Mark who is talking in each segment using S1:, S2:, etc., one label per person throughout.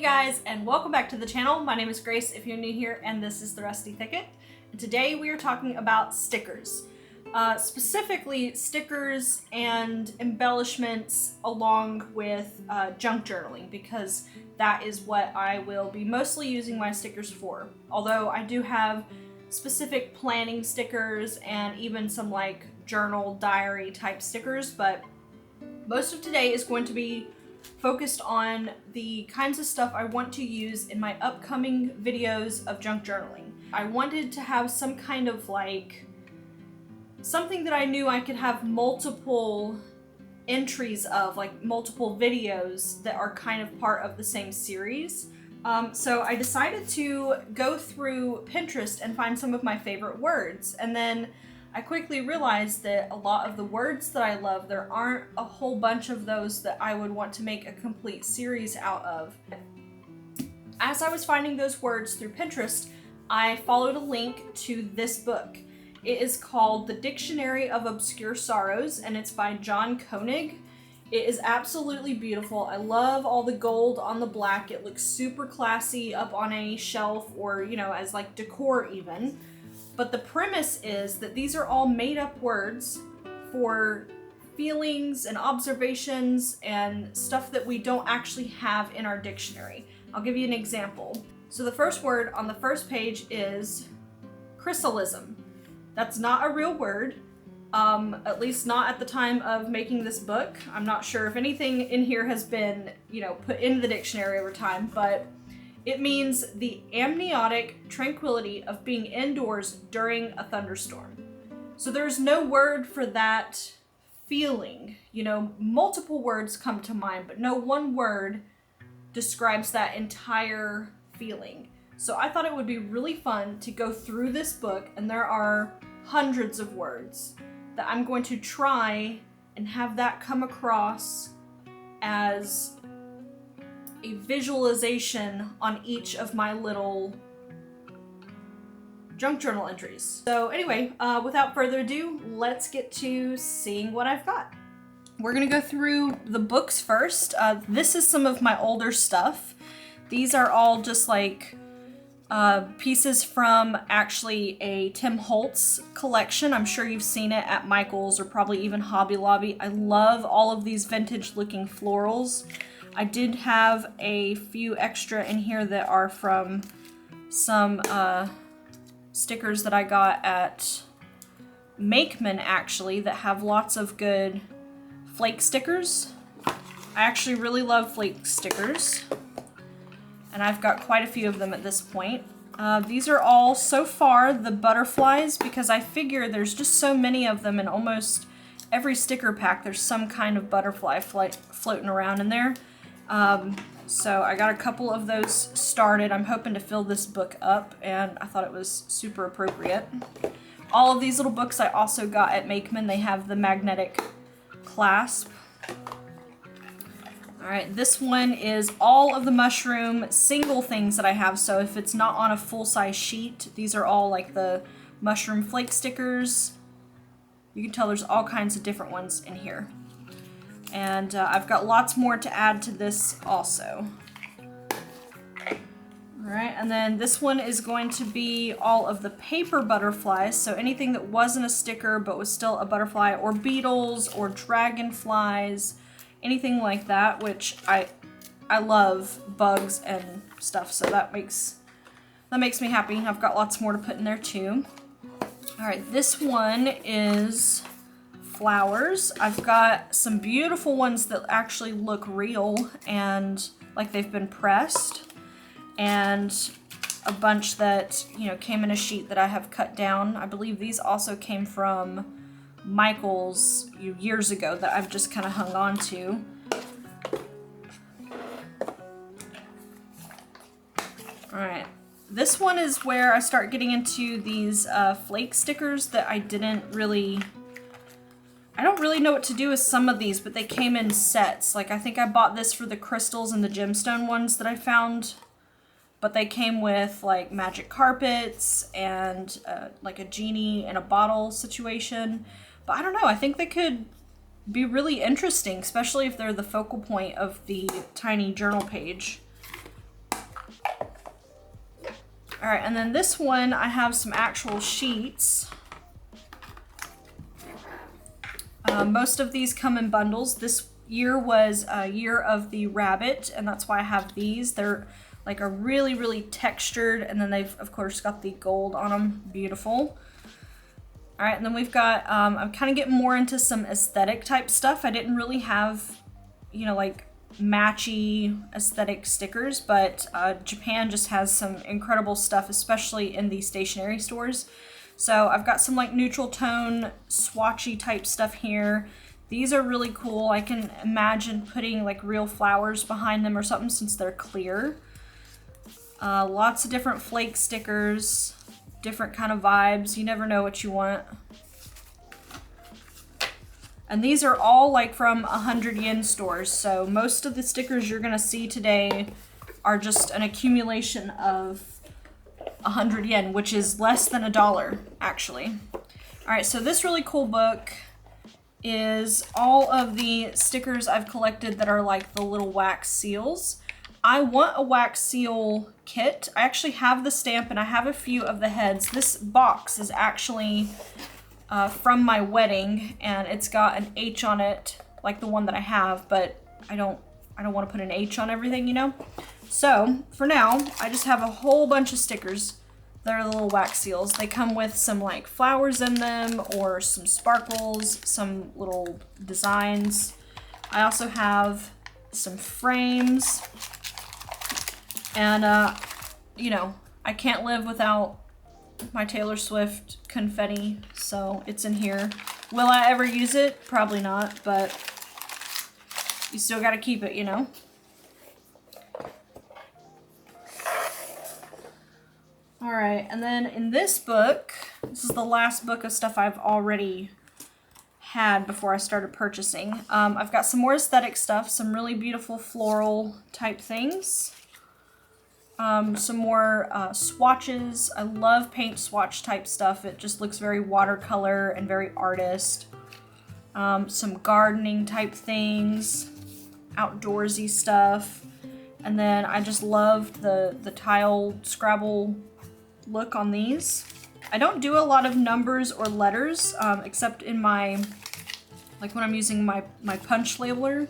S1: guys, and welcome back to the channel. My name is Grace if you're new here, and this is the Rusty Thicket. And today we are talking about stickers. Specifically stickers and embellishments along with junk journaling, because that is what I will be mostly using my stickers for. Although I do have specific planning stickers and even some like journal diary type stickers, but most of today is going to be focused on the kinds of stuff I want to use in my upcoming videos of junk journaling. I wanted to have some kind of like something that I knew I could have multiple entries of, like multiple videos that are kind of part of the same series. So I decided to go through Pinterest and find some of my favorite words, and then I quickly realized that a lot of the words that I love, there aren't a whole bunch of those that I would want to make a complete series out of. As I was finding those words through Pinterest, I followed a link to this book. It is called The Dictionary of Obscure Sorrows, and it's by 𝍊🍼🍊🍆. It is absolutely beautiful. I love all the gold on the black. It looks super classy up on a shelf or, you know, as like decor even. But the premise is that these are all made up words for feelings and observations and stuff that we don't actually have in our dictionary. I'll give you an example. So the first word on the first page is chrysalism. That's not a real word, at least not at the time of making this book. I'm not sure if anything in here has been, you know, put in the dictionary over time, but it means the amniotic tranquility of being indoors during a thunderstorm. So there's no word for that feeling. You know, multiple words come to mind, but no one word describes that entire feeling. So I thought it would be really fun to go through this book, and there are hundreds of words that I'm going to try and have that come across as a visualization on each of my little junk journal entries. So anyway, without further ado, let's get to seeing what I've got. We're gonna go through the books first. This is some of my older stuff. These are all just like pieces from actually a Tim Holtz collection. I'm sure you've seen it at Michael's or probably even Hobby Lobby. I love all of these vintage looking florals. I did have a few extra in here that are from some stickers that I got at 𝍊🋼🍊🍊 actually, that have lots of good flake stickers. I actually really love flake stickers, and I've got quite a few of them at this point. These are all, so far, the butterflies, because I figure there's just so many of them in almost every sticker pack. There's some kind of butterfly floating around in there. So I got a couple of those started. I'm hoping to fill this book up, and I thought it was super appropriate. All of these little books I also got at 𝍊🋼🍊🍊. They have the magnetic clasp. Alright, this one is all of the mushroom single things that I have, so if it's not on a full-size sheet, these are all like the mushroom flake stickers. You can tell there's all kinds of different ones in here. And I've got lots more to add to this also. Alright, and then this one is going to be all of the paper butterflies, so anything that wasn't a sticker but was still a butterfly, or beetles, or dragonflies, anything like that, which I love bugs and stuff, so that makes me happy. I've got lots more to put in there too. Alright, this one is flowers. I've got some beautiful ones that actually look real and like they've been pressed, and a bunch that, you know, came in a sheet that I have cut down. I believe these also came from Michael's years ago that I've just kind of hung on to. Alright, this one is where I start getting into these flake stickers that I don't really know what to do with some of these, but they came in sets. Like, I think I bought this for the crystals and the gemstone ones that I found, but they came with like magic carpets and like a genie in a bottle situation. But I don't know, I think they could be really interesting, especially if they're the focal point of the tiny journal page. All right, and then this one, I have some actual sheets. Most of these come in bundles. This year was a year of the rabbit, and that's why I have these. They're like a really, really textured, and then they've, of course, got the gold on them. Beautiful. All right, and then we've got, I'm kind of getting more into some aesthetic type stuff. I didn't really have, you know, like matchy aesthetic stickers, but Japan just has some incredible stuff, especially in the stationery stores. So I've got some like neutral tone swatchy type stuff here. These are really cool. I can imagine putting like real flowers behind them or something since they're clear. Lots of different flake stickers, different kind of vibes. You never know what you want. And these are all like from 100 yen stores. So most of the stickers you're gonna see today are just an accumulation of 100 yen, which is less than $1 actually. All right, so this really cool book is all of the stickers I've collected that are like the little wax seals. I want a wax seal kit. I actually have the stamp and I have a few of the heads. This box is actually from my wedding, and it's got an H on it like the one that I have, but I don't want to put an H on everything, you know? So for now, I just have a whole bunch of stickers that are the little wax seals. They come with some like flowers in them or some sparkles, some little designs. I also have some frames, and you know, I can't live without my Taylor Swift confetti, so it's in here. Will I ever use it? Probably not, but you still gotta keep it, you know? All right, and then in this book, this is the last book of stuff I've already had before I started purchasing. I've got some more aesthetic stuff, some really beautiful floral type things. Some more swatches. I love paint swatch type stuff. It just looks very watercolor and very artist. Some gardening type things, outdoorsy stuff. And then I just loved the tile Scrabble look on these. I don't do a lot of numbers or letters, except in my, like when I'm using my punch labeler.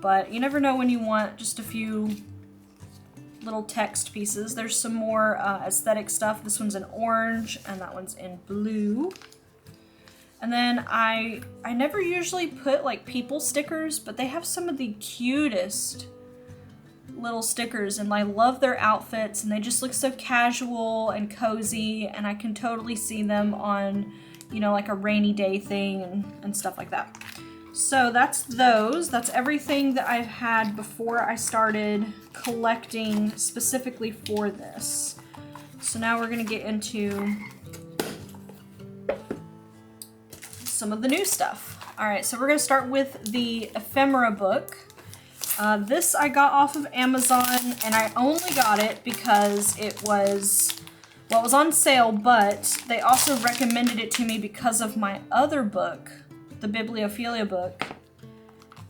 S1: But you never know when you want just a few little text pieces. There's some more aesthetic stuff. This one's in orange and that one's in blue. And then I never usually put like people stickers, but they have some of the cutest little stickers, and I love their outfits, and they just look so casual and cozy, and I can totally see them on, you know, like a rainy day thing and stuff like that. So that's those. That's everything that I've had before I started collecting specifically for this. So now we're gonna get into some of the new stuff. All right, so we're gonna start with the Ephemera book. This I got off of Amazon, and I only got it because it was, well, it was on sale, but they also recommended it to me because of my other book, the 𝍊𝑋𝍊𝑋𝍊𝍊𝍊𝍊𝍊 book.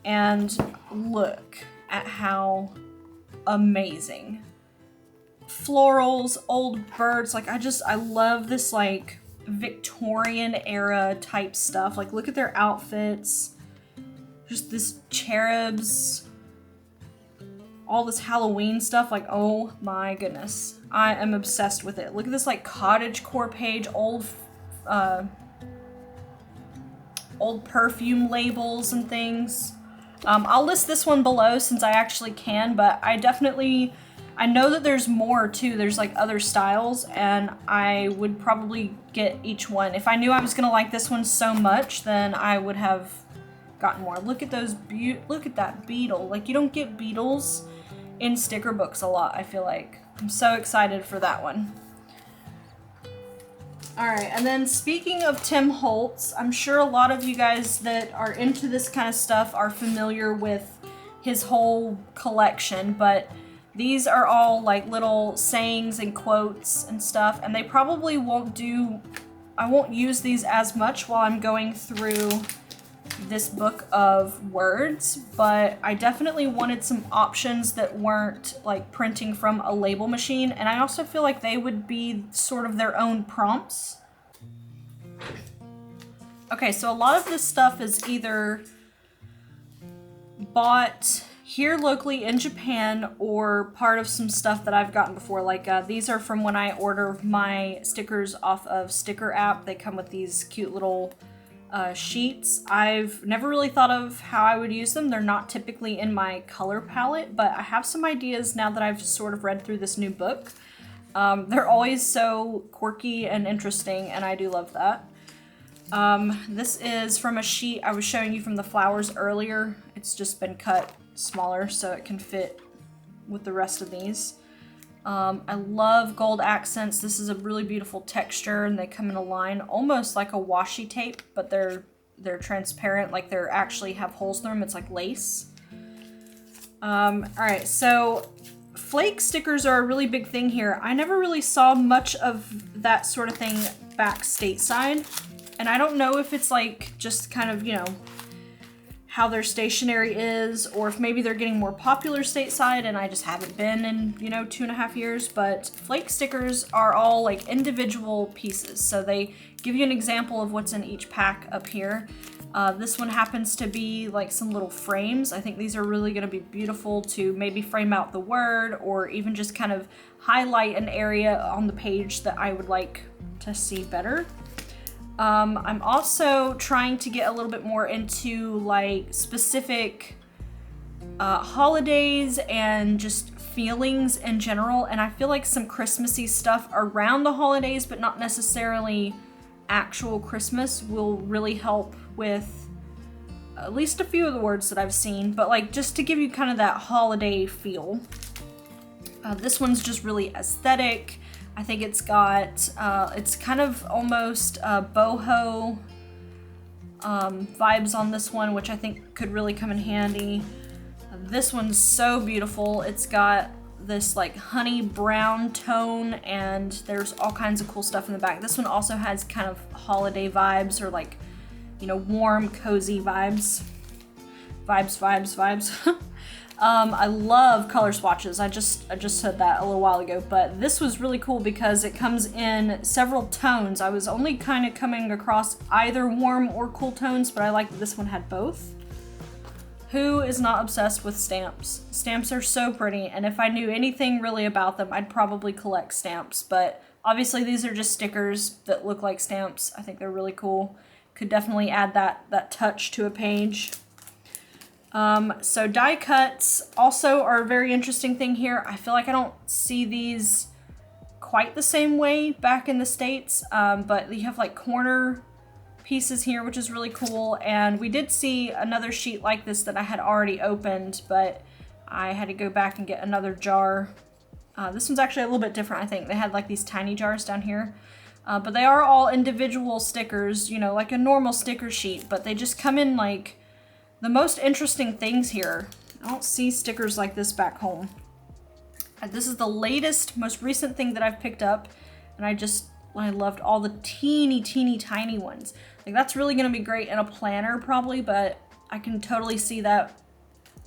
S1: And look at how amazing. Florals, old birds, like I love this like Victorian era type stuff. Like look at their outfits, just this cherubs, all this Halloween stuff, like oh my goodness. I am obsessed with it. Look at this like cottagecore page, old perfume labels and things. I'll list this one below since I actually can, but I know that there's more too. There's like other styles, and I would probably get each one. If I knew I was gonna like this one so much, then I would have gotten more. Look at those, look at that beetle. Like you don't get beetles in sticker books a lot, I feel like. I'm so excited for that one. All right, and then speaking of Tim Holtz, I'm sure a lot of you guys that are into this kind of stuff are familiar with his whole collection, but these are all like little sayings and quotes and stuff, and they probably won't I won't use these as much while I'm going through this book of words, but I definitely wanted some options that weren't like printing from a label machine, and I also feel like they would be sort of their own prompts. Okay, so a lot of this stuff is either bought here locally in Japan or part of some stuff that I've gotten before. Like these are from when I order my stickers off of Sticker app. They come with these cute little sheets. I've never really thought of how I would use them. They're not typically in my color palette, but I have some ideas now that I've sort of read through this new book. They're always so quirky and interesting, and I do love that. This is from a sheet I was showing you from the flowers earlier. It's just been cut smaller so it can fit with the rest of these. I love gold accents. This is a really beautiful texture, and they come in a line almost like a washi tape, but they're transparent, like they actually have holes in them. It's like lace. Alright, so flake stickers are a really big thing here. I never really saw much of that sort of thing back stateside, and I don't know if it's like just kind of, you know, how their stationery is, or if maybe they're getting more popular stateside and I just haven't been in, you know, 2.5 years, but flake stickers are all like individual pieces. So they give you an example of what's in each pack up here. This one happens to be like some little frames. I think these are really going to be beautiful to maybe frame out the word, or even just kind of highlight an area on the page that I would like to see better. I'm also trying to get a little bit more into like specific holidays and just feelings in general, and I feel like some Christmassy stuff around the holidays, but not necessarily actual Christmas, will really help with at least a few of the words that I've seen, but like just to give you kind of that holiday feel. This one's just really aesthetic. I think it's got, it's kind of almost boho vibes on this one, which I think could really come in handy. This one's so beautiful. It's got this like honey brown tone, and there's all kinds of cool stuff in the back. This one also has kind of holiday vibes, or like, you know, warm, cozy vibes. Vibes. I love color swatches. I just said that a little while ago, but this was really cool because it comes in several tones. I was only kind of coming across either warm or cool tones, but I like that this one had both. Who is not obsessed with stamps? Stamps are so pretty, and if I knew anything really about them, I'd probably collect stamps, but obviously these are just stickers that look like stamps. I think they're really cool. Could definitely add that touch to a page. So die cuts also are a very interesting thing here. I feel like I don't see these quite the same way back in the States, but you have like corner pieces here, which is really cool. And we did see another sheet like this that I had already opened, but I had to go back and get another jar. This one's actually a little bit different, I think. They had like these tiny jars down here. But they are all individual stickers, you know, like a normal sticker sheet, but they just come in like the most interesting things here. I don't see stickers like this back home. This is the latest, most recent thing that I've picked up, and I loved all the teeny tiny ones. Like that's really gonna be great in a planner probably, but I can totally see that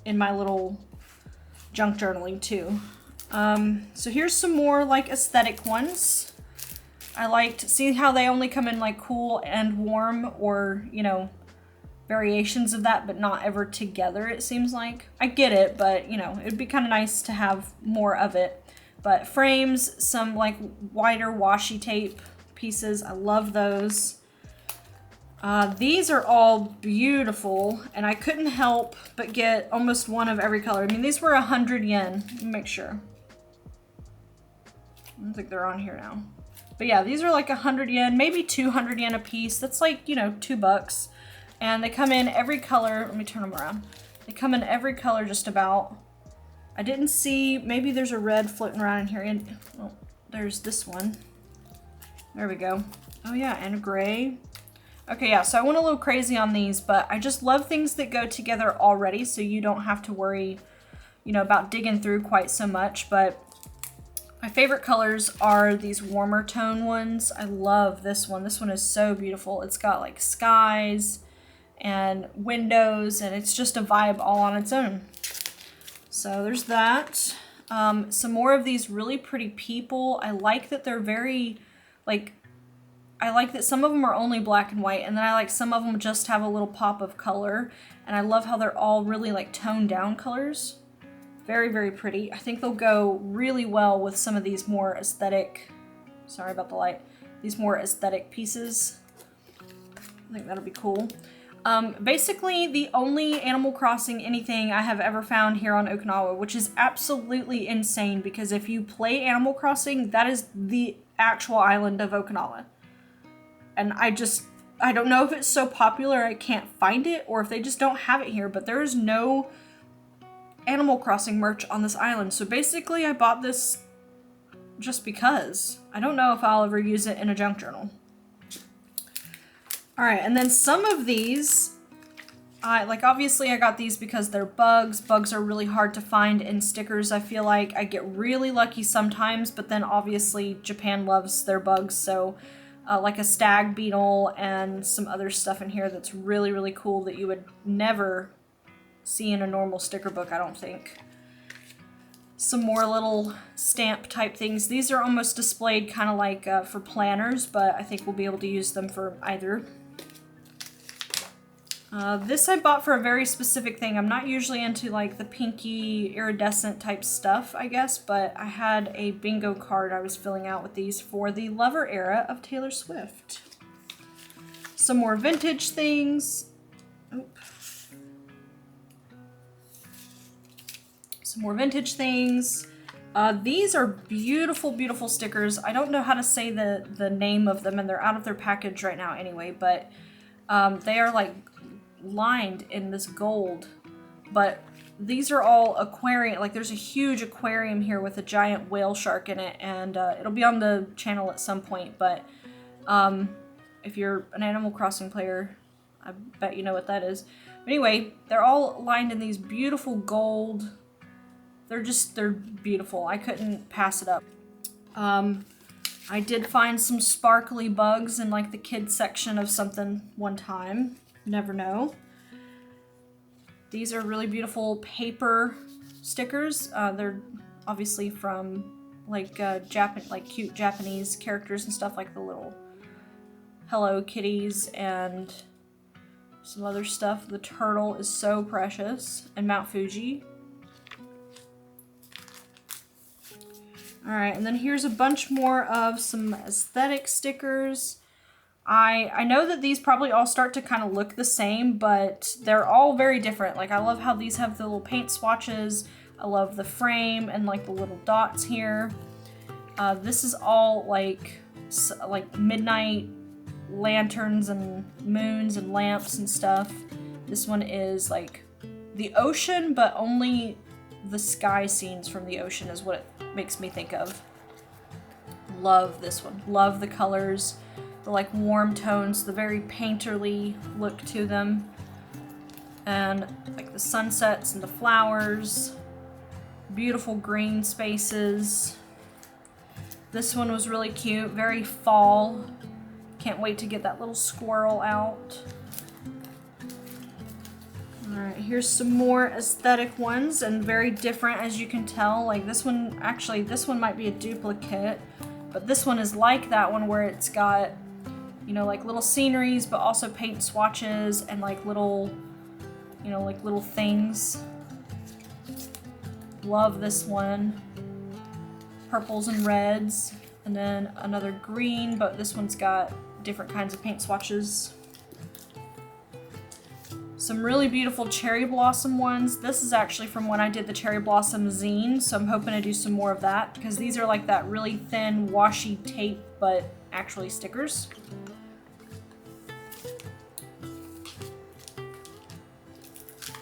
S1: in my little junk journaling too. So here's some more like aesthetic ones. I liked, see how they only come in like cool and warm, or, you know, variations of that, but not ever together, it seems like. I get it, but, you know, it'd be kind of nice to have more of it. But frames, some like wider washi tape pieces, I love those. These are all beautiful, and I couldn't help but get almost one of every color. I mean, these were 100 yen. Let me make sure. I don't think they're on here now. But yeah, these are like 100 yen, maybe 200 yen a piece. That's like, you know, $2. And they come in every color. Let me turn them around. They come in every color just about. I didn't see, maybe there's a red floating around in here. And oh, there's this one. There we go. Oh yeah, and a gray. Okay, yeah, so I went a little crazy on these, but I just love things that go together already, so you don't have to worry, you know, about digging through quite so much. But my favorite colors are these warmer tone ones. I love this one. This one is so beautiful. It's got like skies and windows, and it's just a vibe all on its own. So there's that. Some more of these really pretty people. I like that they're very, like, I like that some of them are only black and white, and then I like some of them just have a little pop of color, and I love how they're all really like toned down colors. Very, very pretty. I think they'll go really well with some of these more aesthetic, sorry about the light, these more aesthetic pieces. I think that'll be cool. Basically the only Animal Crossing anything I have ever found here on Okinawa, which is absolutely insane because if you play Animal Crossing, that is the actual island of Okinawa. And I don't know if it's so popular I can't find it or if they just don't have it here, but there is no Animal Crossing merch on this island. So basically I bought this just because. I don't know if I'll ever use it in a junk journal. Alright, and then some of these, like obviously I got these because they're bugs. Bugs are really hard to find in stickers, I feel like. I get really lucky sometimes, but then obviously Japan loves their bugs, so like a stag beetle and some other stuff in here that's really, really cool that you would never see in a normal sticker book, I don't think. Some more little stamp type things. These are almost displayed kind of like for planners, but I think we'll be able to use them for either. This I bought for a very specific thing. I'm not usually into like the pinky iridescent type stuff, I guess, but I had a bingo card I was filling out with these for the Lover era of Taylor Swift. Some more vintage things. Oop. Some more vintage things. These are beautiful, beautiful stickers. I don't know how to say the name of them, and they're out of their package right now anyway, but they are like lined in this gold, but these are all aquarium, like there's a huge aquarium here with a giant whale shark in it, and it'll be on the channel at some point, but if you're an Animal Crossing player, I bet you know what that is. But anyway, they're all lined in these beautiful gold. They're beautiful. I couldn't pass it up. I did find some sparkly bugs in like the kids section of something one time. Never know. These are really beautiful paper stickers. They're obviously from like cute Japanese characters and stuff, like the little Hello Kitties and some other stuff. The turtle is so precious, and Mount Fuji. Alright, and then here's a bunch more of some aesthetic stickers. I know that these probably all start to kind of look the same, but they're all very different. Like, I love how these have the little paint swatches. I love the frame and like the little dots here. This is all like midnight lanterns and moons and lamps and stuff. This one is like the ocean, but only the sky scenes from the ocean is what it makes me think of. Love this one. Love the colors. The like warm tones, the very painterly look to them, and like the sunsets and the flowers, beautiful green spaces. This one was really cute, very fall. Can't wait to get that little squirrel out. Alright, here's some more aesthetic ones, and very different as you can tell. Like this one, actually this one might be a duplicate, but this one is like that one where it's got, you know, like little sceneries, but also paint swatches and like little, you know, like little things. Love this one. Purples and reds, and then another green, but this one's got different kinds of paint swatches. Some really beautiful cherry blossom ones. This is actually from when I did the cherry blossom zine, so I'm hoping to do some more of that, because these are like that really thin washi tape, but actually stickers.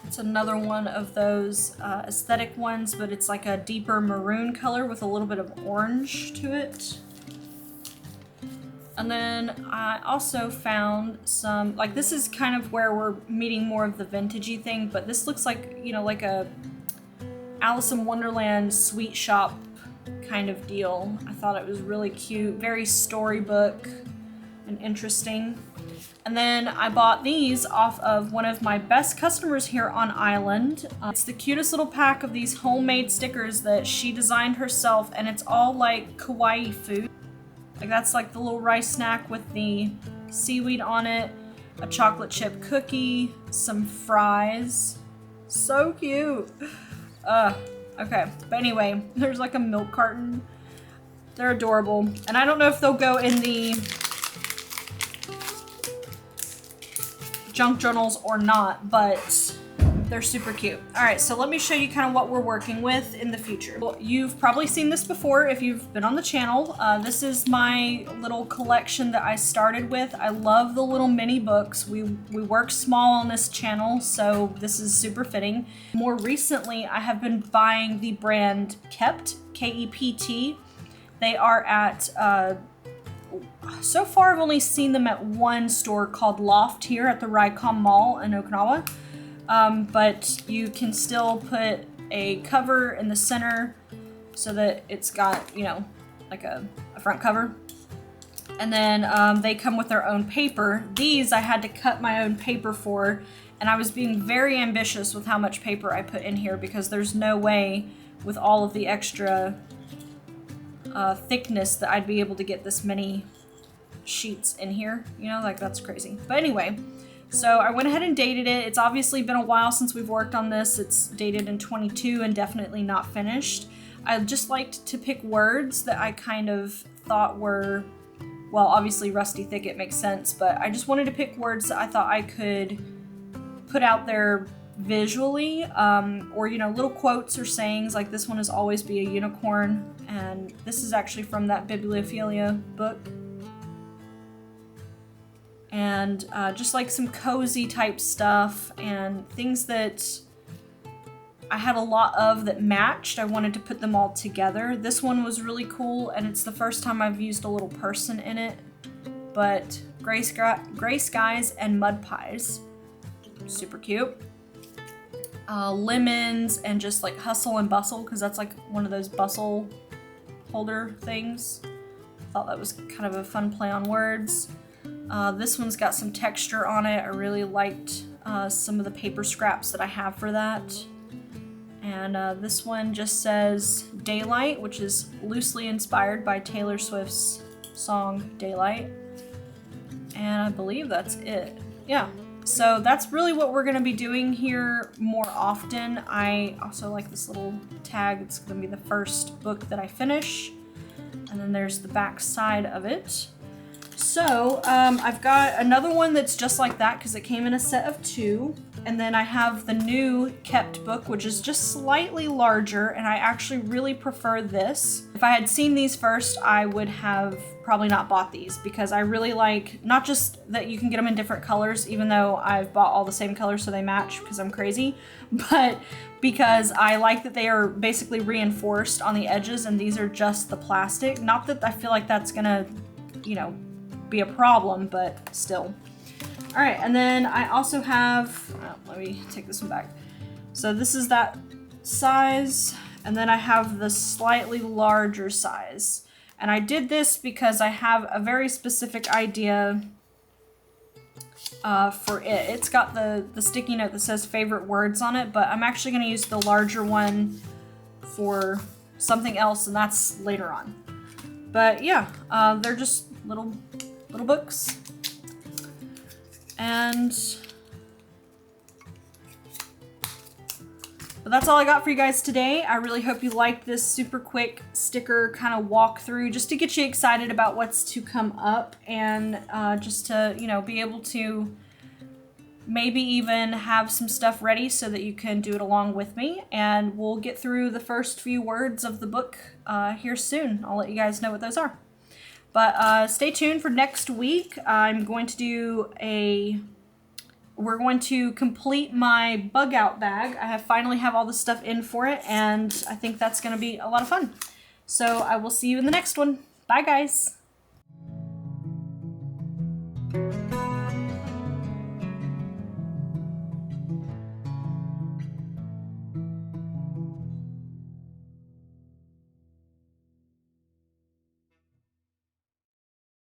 S1: It's another one of those aesthetic ones, but it's like a deeper maroon color with a little bit of orange to it. And then I also found some, like this is kind of where we're meeting more of the vintagey thing, but this looks like, you know, like a Alice in Wonderland sweet shop kind of deal. I thought it was really cute, very storybook and interesting. And then I bought these off of one of my best customers here on island. It's the cutest little pack of these homemade stickers that she designed herself, and it's all like kawaii food. Like that's like the little rice snack with the seaweed on it, a chocolate chip cookie, some fries. So cute. Okay, but anyway, there's like a milk carton. They're adorable. And I don't know if they'll go in the junk journals or not, but they're super cute. All right, so let me show you kind of what we're working with in the future. Well, you've probably seen this before if you've been on the channel. This is my little collection that I started with. I love the little mini books. We work small on this channel, so this is super fitting. More recently, I have been buying the brand Kept, K-E-P-T. They are at, so far I've only seen them at one store called Loft here at the 𝍊𝋼𝍊𝍊𝍊𝍊𝍊𝍊𝍊𝍊𝍊𝍊𝍊𝍊𝍊𝍊𝍊 in Okinawa. But you can still put a cover in the center so that it's got, you know, like a front cover. And then they come with their own paper. These I had to cut my own paper for, and I was being very ambitious with how much paper I put in here because there's no way with all of the extra thickness that I'd be able to get this many sheets in here, you know, like that's crazy. But anyway, so I went ahead and dated it. It's obviously been a while since we've worked on this. It's dated in 22 and definitely not finished. I just liked to pick words that I kind of thought were, well, obviously Rusty Thicket makes sense, but I just wanted to pick words that I thought I could put out there visually, or, you know, little quotes or sayings. Like this one is always be a unicorn, and this is actually from that 𝍊𝍊𝍊𝍊𝍊𝍊𝍊𝍊𝍊 book. And just like some cozy type stuff and things that I had a lot of that matched. I wanted to put them all together. This one was really cool, and it's the first time I've used a little person in it. But gray skies and mud pies. Super cute. Lemons and just like hustle and bustle, because that's like one of those bustle holder things. Thought that was kind of a fun play on words. This one's got some texture on it. I really liked some of the paper scraps that I have for that. And this one just says Daylight, which is loosely inspired by Taylor Swift's song Daylight. And I believe that's it. Yeah. So that's really what we're going to be doing here more often. I also like this little tag. It's going to be the first book that I finish. And then there's the back side of it. So I've got another one that's just like that because it came in a set of 2. And then I have the new Kept book, which is just slightly larger, and I actually really prefer this. If I had seen these first, I would have probably not bought these because I really like, not just that you can get them in different colors, even though I've bought all the same colors so they match because I'm crazy, but because I like that they are basically reinforced on the edges and these are just the plastic. Not that I feel like that's gonna, you know, be a problem, but still. All right, and then I also have, let me take this one back. So this is that size, and then I have the slightly larger size. And I did this because I have a very specific idea for it. It's got the sticky note that says favorite words on it, but I'm actually gonna use the larger one for something else, and that's later on. But yeah, they're just little books. And but that's all I got for you guys today. I really hope you liked this super quick sticker kind of walkthrough just to get you excited about what's to come up, and just to, you know, be able to maybe even have some stuff ready so that you can do it along with me, and we'll get through the first few words of the book here soon. I'll let you guys know what those are. But stay tuned for next week. I'm going to do we're going to complete my bug out bag. I finally have all the stuff in for it, and I think that's going to be a lot of fun. So I will see you in the next one. Bye, guys.